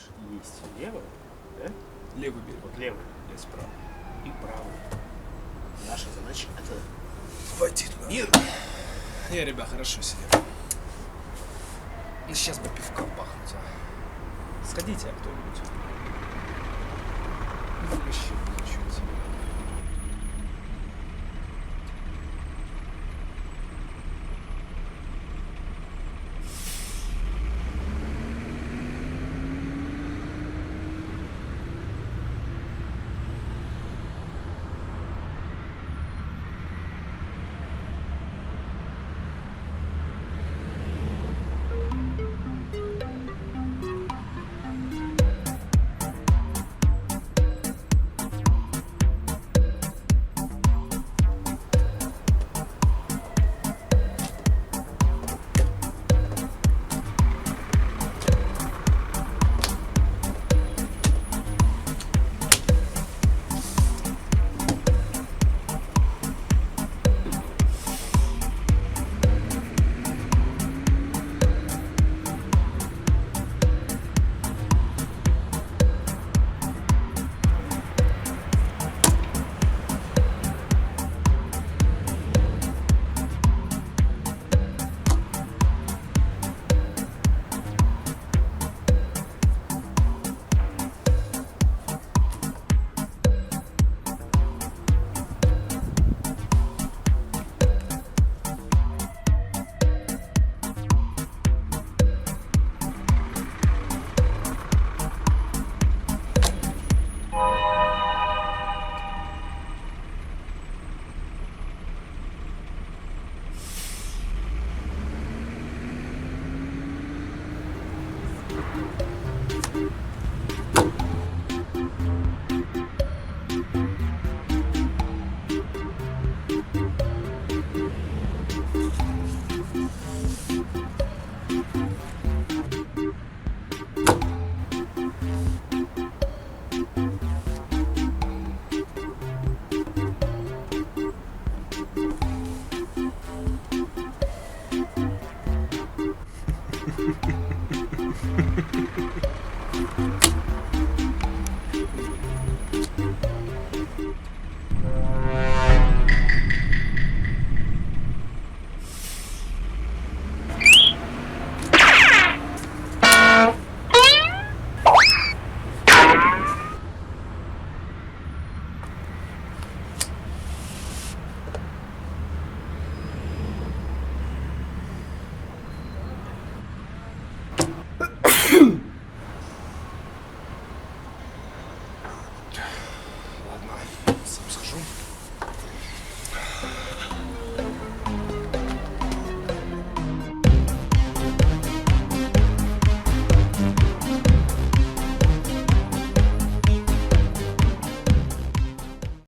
говоришь, есть левое, да? Левый берег. Вот левый Есть правый. и правый. Наша задача это Войти туда. Мир. Я, ребят, хорошо сидел. Ну, сейчас бы пивка пахнуть, а. Сходите, а кто-нибудь. Ну, вообще, ничего себе.